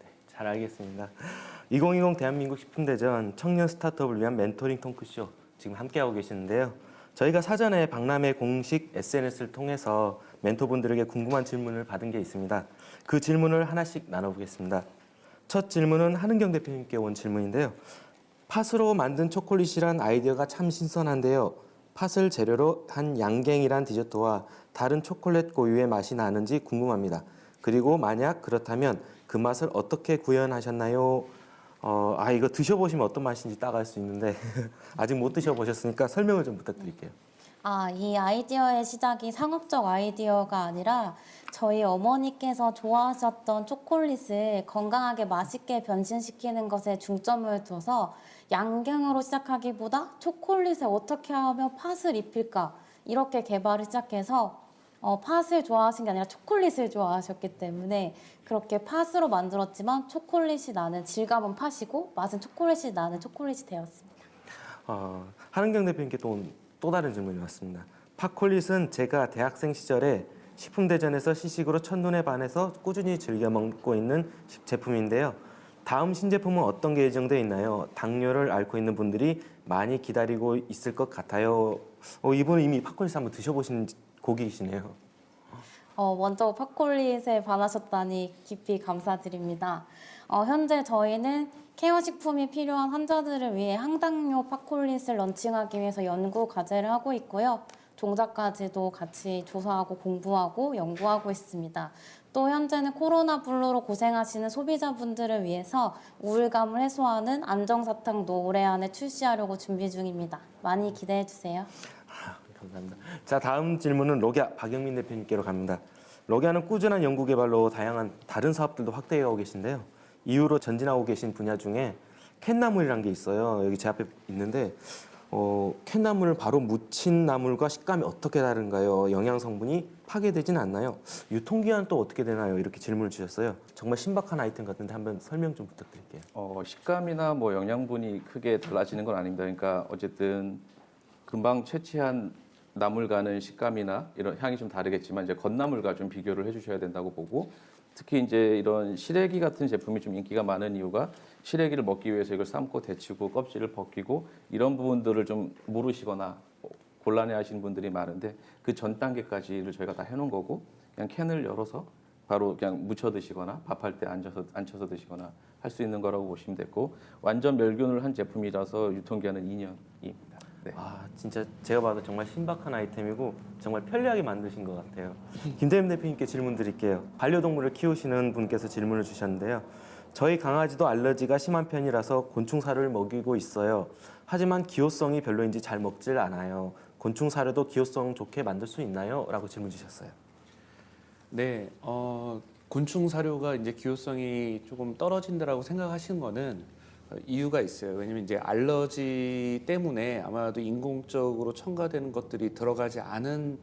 네, 잘 알겠습니다. 2020 대한민국 식품대전 청년 스타트업을 위한 멘토링 토크쇼 지금 함께하고 계시는데요. 저희가 사전에 박람회 공식 SNS를 통해서 멘토분들에게 궁금한 질문을 받은 게 있습니다. 그 질문을 하나씩 나눠보겠습니다. 첫 질문은 한은경 대표님께 온 질문인데요. 팥으로 만든 초콜릿이란 아이디어가 참 신선한데요. 팥을 재료로 한 양갱이란 디저트와 다른 초콜릿 고유의 맛이 나는지 궁금합니다. 그리고 만약 그렇다면 그 맛을 어떻게 구현하셨나요? 이거 드셔보시면 어떤 맛인지 딱 알 수 있는데 아직 못 드셔보셨으니까 설명을 좀 부탁드릴게요. 이 아이디어의 시작이 상업적 아이디어가 아니라 저희 어머니께서 좋아하셨던 초콜릿을 건강하게 맛있게 변신시키는 것에 중점을 둬서 양갱으로 시작하기보다 초콜릿에 어떻게 하면 팥을 입힐까 이렇게 개발을 시작해서 팥을 좋아하신 게 아니라 초콜릿을 좋아하셨기 때문에 그렇게 팥으로 만들었지만 초콜릿이 나는 질감은 팥이고 맛은 초콜릿이 나는 초콜릿이 되었습니다. 한은경 대표님께 또 다른 질문이 왔습니다. 팥콜릿은 제가 대학생 시절에 식품대전에서 시식으로 첫눈에 반해서 꾸준히 즐겨 먹고 있는 제품인데요. 다음 신제품은 어떤 게 예정되어 있나요? 당뇨를 앓고 있는 분들이 많이 기다리고 있을 것 같아요. 이분은 이미 팥콜릿 한번 드셔보신 고객이시네요. 먼저 팥콜릿에 반하셨다니 깊이 감사드립니다. 현재 저희는 케어식품이 필요한 환자들을 위해 항당뇨 팥콜릿을 런칭하기 위해서 연구 과제를 하고 있고요. 종자까지도 같이 조사하고 공부하고 연구하고 있습니다. 또 현재는 코로나 블루로 고생하시는 소비자분들을 위해서 우울감을 해소하는 안정사탕도 올해 안에 출시하려고 준비 중입니다. 많이 기대해 주세요. 감사합니다. 자, 다음 질문은 로기아 박영민 대표님께로 갑니다. 로기아는 꾸준한 연구 개발로 다양한 다른 사업들도 확대해가고 계신데요. 이후로 전진하고 계신 분야 중에 캔나물이라는 게 있어요. 여기 제 앞에 있는데 캔나물을 바로 무친 나물과 식감이 어떻게 다른가요? 영양 성분이 파괴되진 않나요? 유통기한은 또 어떻게 되나요? 이렇게 질문을 주셨어요. 정말 신박한 아이템 같은데 한번 설명 좀 부탁드릴게요. 식감이나 뭐 영양분이 크게 달라지는 건 아닙니다. 그러니까 어쨌든 금방 채취한 나물과는 식감이나 이런 향이 좀 다르겠지만 이제 건나물과 좀 비교를 해주셔야 된다고 보고 특히 이제 이런 시래기 같은 제품이 좀 인기가 많은 이유가 시래기를 먹기 위해서 이걸 삶고 데치고 껍질을 벗기고 이런 부분들을 좀 모르시거나 곤란해하시는 분들이 많은데 그 전 단계까지를 저희가 다 해놓은 거고 그냥 캔을 열어서 바로 그냥 무쳐 드시거나 밥할 때 앉혀서 드시거나 할 수 있는 거라고 보시면 됐고 완전 멸균을 한 제품이라서 유통기한은 2년입니다. 네. 진짜 제가 봐도 정말 신박한 아이템이고 정말 편리하게 만드신 것 같아요. 김대림 대표님께 질문 드릴게요. 반려동물을 키우시는 분께서 질문을 주셨는데요. 저희 강아지도 알러지가 심한 편이라서 곤충 사료를 먹이고 있어요. 하지만 기호성이 별로인지 잘 먹질 않아요. 곤충 사료도 기호성 좋게 만들 수 있나요? 라고 질문 주셨어요. 네, 곤충 사료가 이제 기호성이 조금 떨어진다라고 생각하시는 거는 이유가 있어요. 왜냐면 이제 알러지 때문에 아마도 인공적으로 첨가되는 것들이 들어가지 않은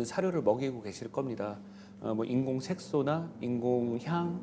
사료를 먹이고 계실 겁니다. 뭐 인공 색소나 인공 향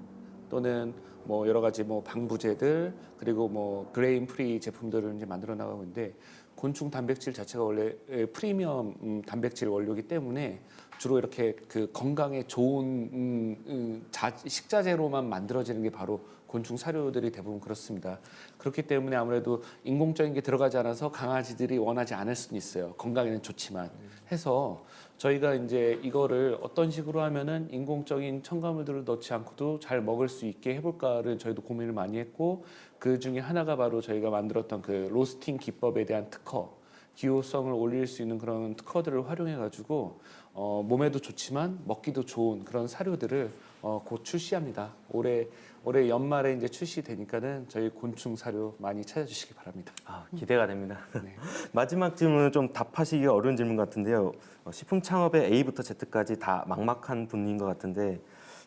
또는 뭐 여러 가지 뭐 방부제들 그리고 뭐 그레인 프리 제품들을 이제 만들어 나가고 있는데 곤충 단백질 자체가 원래 프리미엄 단백질 원료이기 때문에 주로 이렇게 그 건강에 좋은 식자재로만 만들어지는 게 바로 곤충 사료들이 대부분 그렇습니다. 그렇기 때문에 아무래도 인공적인 게 들어가지 않아서 강아지들이 원하지 않을 수는 있어요. 건강에는 좋지만 해서 저희가 이제 이거를 어떤 식으로 하면은 인공적인 첨가물들을 넣지 않고도 잘 먹을 수 있게 해볼까를 저희도 고민을 많이 했고 그 중에 하나가 바로 저희가 만들었던 그 로스팅 기법에 대한 특허, 기호성을 올릴 수 있는 그런 특허들을 활용해가지고 몸에도 좋지만 먹기도 좋은 그런 사료들을 곧 출시합니다. 올해 올해 연말에 이제 출시되니까는 저희 곤충 사료 많이 찾아주시기 바랍니다. 기대가 됩니다. 네. 마지막 질문은 좀 답하시기가 어려운 질문 같은데요. 식품 창업의 A부터 Z까지 다 막막한 분인 것 같은데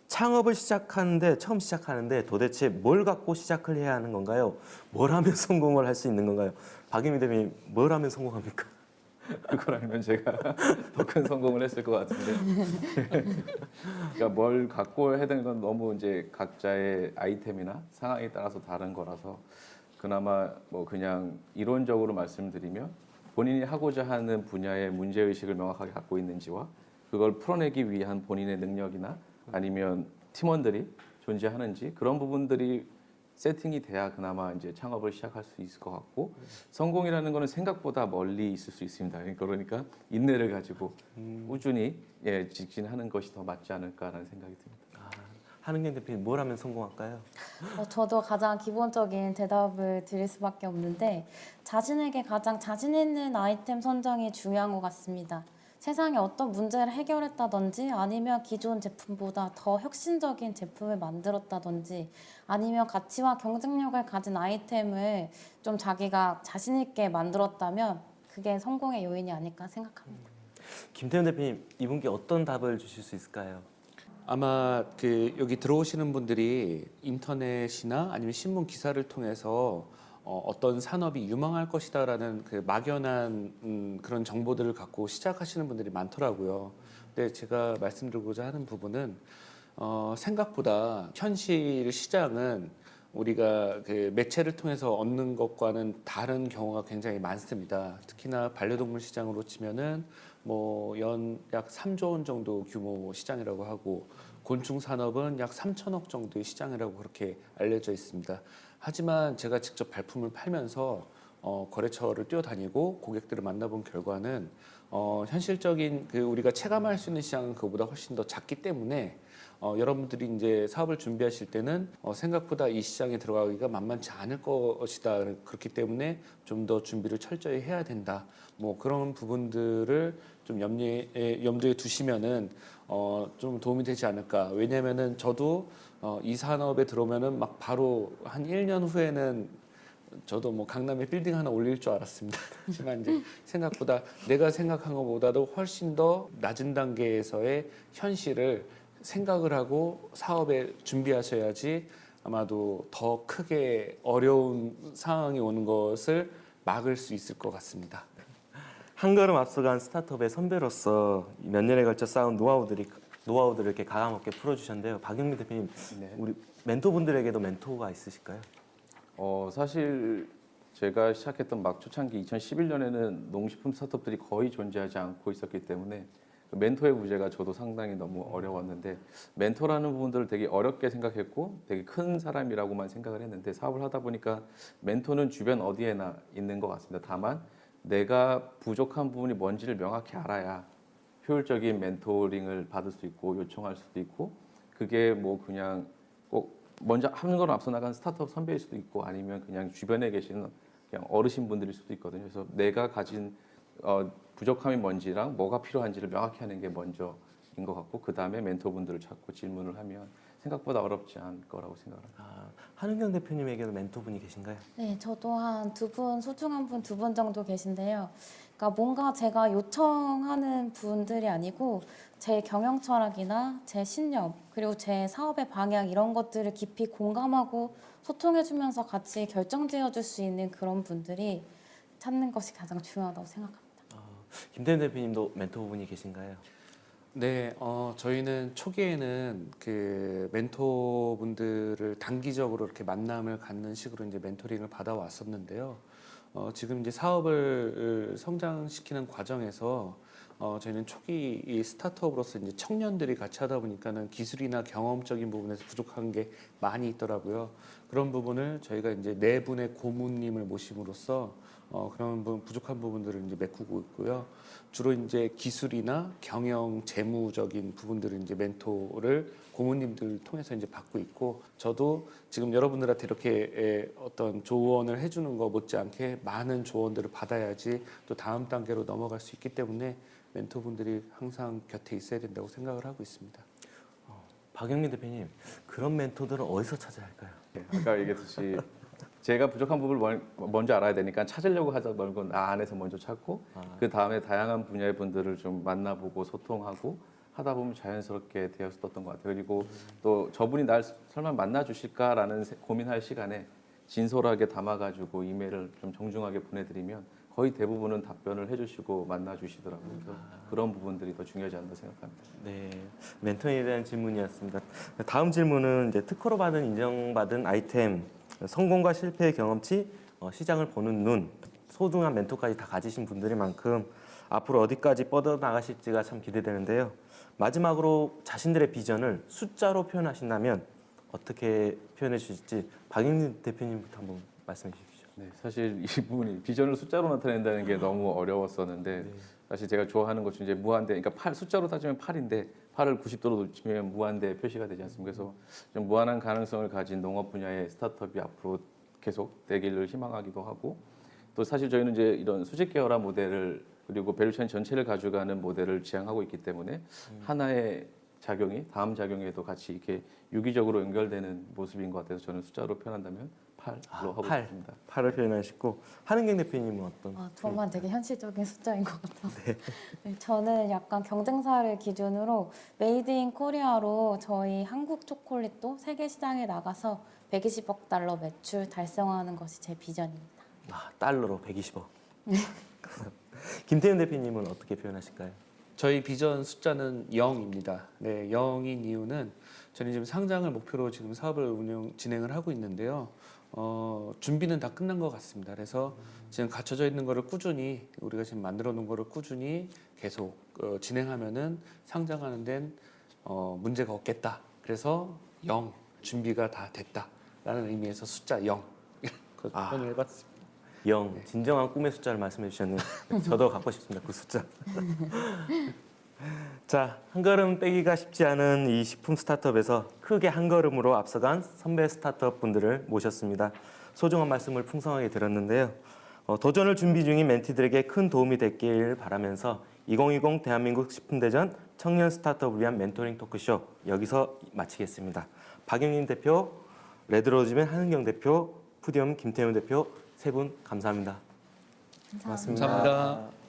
창업을 처음 시작하는데 도대체 뭘 갖고 시작을 해야 하는 건가요? 뭘 하면 성공을 할 수 있는 건가요? 박인미 대표님, 뭘 하면 성공합니까? 그걸 알면 제가 더 큰 성공을 했을 것 같은데. 그러니까 뭘 갖고 해야 되는 건 너무 이제 각자의 아이템이나 상황에 따라서 다른 거라서 그나마 뭐 그냥 이론적으로 말씀드리면 본인이 하고자 하는 분야의 문제 의식을 명확하게 갖고 있는지와 그걸 풀어내기 위한 본인의 능력이나 아니면 팀원들이 존재하는지 그런 부분들이 세팅이 돼야 그나마 이제 창업을 시작할 수 있을 것 같고 성공이라는 거는 생각보다 멀리 있을 수 있습니다. 그러니까 인내를 가지고 꾸준히 직진하는 것이 더 맞지 않을까라는 생각이 듭니다. 한은경 대표님, 뭘 하면 성공할까요? 저도 가장 기본적인 대답을 드릴 수밖에 없는데 자신에게 가장 자신 있는 아이템 선정이 중요한 것 같습니다. 세상에 어떤 문제를 해결했다든지 아니면 기존 제품보다 더 혁신적인 제품을 만들었다든지 아니면 가치와 경쟁력을 가진 아이템을 좀 자기가 자신 있게 만들었다면 그게 성공의 요인이 아닐까 생각합니다. 김태현 대표님, 이분께 어떤 답을 주실 수 있을까요? 아마 여기 들어오시는 분들이 인터넷이나 아니면 신문 기사를 통해서 어떤 산업이 유망할 것이다라는 그 막연한 그런 정보들을 갖고 시작하시는 분들이 많더라고요. 근데 제가 말씀드리고자 하는 부분은 생각보다 현실 시장은 우리가 그 매체를 통해서 얻는 것과는 다른 경우가 굉장히 많습니다. 특히나 반려동물 시장으로 치면은 뭐 연 약 3조 원 정도 규모 시장이라고 하고 곤충 산업은 약 3천억 정도의 시장이라고 그렇게 알려져 있습니다. 하지만 제가 직접 발품을 팔면서 거래처를 뛰어다니고 고객들을 만나본 결과는 현실적인 우리가 체감할 수 있는 시장은 그보다 훨씬 더 작기 때문에 여러분들이 이제 사업을 준비하실 때는 생각보다 이 시장에 들어가기가 만만치 않을 것이다. 그렇기 때문에 좀 더 준비를 철저히 해야 된다. 뭐 그런 부분들을 좀 염두에 두시면은 좀 도움이 되지 않을까. 왜냐면은 저도 이 산업에 들어오면은 막 바로 한 1년 후에는 저도 뭐 강남에 빌딩 하나 올릴 줄 알았습니다. 하지만 이제 생각보다 내가 생각한 것보다도 훨씬 더 낮은 단계에서의 현실을 생각을 하고 사업에 준비하셔야지 아마도 더 크게 어려운 상황이 오는 것을 막을 수 있을 것 같습니다. 한 걸음 앞서간 스타트업의 선배로서 몇 년에 걸쳐 쌓은 노하우들을 이렇게 가감없게 풀어주셨는데요. 박영민 대표님, 네. 우리 멘토분들에게도 멘토가 있으실까요? 사실 제가 시작했던 막 초창기 2011년에는 농식품 스타트업들이 거의 존재하지 않고 있었기 때문에 그 멘토의 부재가 저도 상당히 너무 어려웠는데 멘토라는 부분들을 되게 어렵게 생각했고 되게 큰 사람이라고만 생각을 했는데 사업을 하다 보니까 멘토는 주변 어디에나 있는 것 같습니다. 다만 내가 부족한 부분이 뭔지를 명확히 알아야 효율적인 멘토링을 받을 수 있고 요청할 수도 있고 그게 뭐 그냥 꼭 먼저 하는 건 앞서 나간 스타트업 선배일 수도 있고 아니면 그냥 주변에 계시는 그냥 어르신 분들일 수도 있거든요. 그래서 내가 가진 부족함이 뭔지랑 뭐가 필요한지를 명확히 하는 게 먼저인 것 같고 그 다음에 멘토분들을 찾고 질문을 하면 생각보다 어렵지 않을 거라고 생각합니다. 한은경 대표님에게도 멘토분이 계신가요? 네, 저도 한 두 분, 소중한 분 두 분 정도 계신데요. 그러니까 뭔가 제가 요청하는 분들이 아니고 제 경영 철학이나 제 신념 그리고 제 사업의 방향 이런 것들을 깊이 공감하고 소통해주면서 같이 결정지어 줄 수 있는 그런 분들이 찾는 것이 가장 중요하다고 생각합니다. 김태현 대표님도 멘토분이 계신가요? 네, 저희는 초기에는 그 멘토분들을 단기적으로 이렇게 만남을 갖는 식으로 이제 멘토링을 받아왔었는데요. 지금 이제 사업을 성장시키는 과정에서 저희는 초기 이 스타트업으로서 이제 청년들이 같이 하다 보니까는 기술이나 경험적인 부분에서 부족한 게 많이 있더라고요. 그런 부분을 저희가 이제 네 분의 고문님을 모심으로써 그런 부족한 부분들을 이제 메꾸고 있고요. 주로 이제 기술이나 경영, 재무적인 부분들을 이제 멘토를 고문님들 통해서 이제 받고 있고, 저도 지금 여러분들한테 이렇게 어떤 조언을 해주는 거 못지않게 많은 조언들을 받아야지 또 다음 단계로 넘어갈 수 있기 때문에 멘토분들이 항상 곁에 있어야 된다고 생각을 하고 있습니다. 박영민 대표님, 그런 멘토들은 어디서 찾아야 할까요? 아까 얘기했듯이 제가 부족한 부분을 먼저 알아야 되니까 찾으려고 하자 말고 나 안에서 먼저 찾고 그 다음에 다양한 분야의 분들을 좀 만나보고 소통하고 하다 보면 자연스럽게 되었었던 것 같아요. 그리고 또 저분이 날 설마 만나 주실까라는 고민할 시간에 진솔하게 담아가지고 이메일을 좀 정중하게 보내드리면 거의 대부분은 답변을 해주시고 만나 주시더라고요. 그래서 그런 부분들이 더 중요하지 않나 생각합니다. 네, 멘토에 대한 질문이었습니다. 다음 질문은 이제 특허로 받은 인정받은 아이템, 성공과 실패의 경험치, 시장을 보는 눈, 소중한 멘토까지 다 가지신 분들인 만큼 앞으로 어디까지 뻗어 나가실지가 참 기대되는데요. 마지막으로 자신들의 비전을 숫자로 표현하신다면 어떻게 표현해 주실지 박영민 대표님부터 한번 말씀해 주십시오. 네, 사실 이 부분이 비전을 숫자로 나타낸다는 게 너무 어려웠었는데 사실 제가 좋아하는 것 중에 이제 무한대, 그러니까 8 숫자로 따지면 8인데 8을 90도로 놓치면 무한대 표시가 되지 않습니까? 그래서 좀 무한한 가능성을 가진 농업 분야의 스타트업이 앞으로 계속 되기를 희망하기도 하고 또 사실 저희는 이제 이런 수직 계열화 모델을 그리고 밸류체인 전체를 가져가는 모델을 지향하고 있기 때문에 하나의 작용이 다음 작용에도 같이 이렇게 유기적으로 연결되는 모습인 것 같아서 저는 숫자로 표현한다면 8로 하고 싶습니다. 8을 표현하시고 한은경 대표님은 어떤? 두 분만 되게 현실적인 숫자인 것 같아서. 네, 저는 약간 경쟁사를 기준으로 메이드 인 코리아로 저희 한국 초콜릿도 세계 시장에 나가서 120억 달러 매출 달성하는 것이 제 비전입니다. 달러로 120억. 김태현 대표님은 어떻게 표현하실까요? 저희 비전 숫자는 0입니다. 네, 0인 이유는 저는 지금 상장을 목표로 지금 사업을 진행을 하고 있는데요. 준비는 다 끝난 것 같습니다. 그래서 지금 갖춰져 있는 거를 꾸준히 우리가 지금 만들어 놓은 거를 꾸준히 계속 진행하면은 상장하는 데는 문제가 없겠다. 그래서 0 준비가 다 됐다라는 의미에서 숫자 0 표현을 해봤습니다. 0. 진정한 꿈의 숫자를 말씀해 주셨네요. 저도 갖고 싶습니다. 그 숫자. 자, 한 걸음 빼기가 쉽지 않은 이 식품 스타트업에서 크게 한 걸음으로 앞서간 선배 스타트업 분들을 모셨습니다. 소중한 말씀을 풍성하게 들었는데요. 도전을 준비 중인 멘티들에게 큰 도움이 됐길 바라면서 2020 대한민국 식품대전 청년 스타트업을 위한 멘토링 토크쇼 여기서 마치겠습니다. 박영민 대표, 레드로즈맨 한은경 대표, 푸디움 김태훈 대표 세 분 감사합니다. 감사합니다. 감사합니다.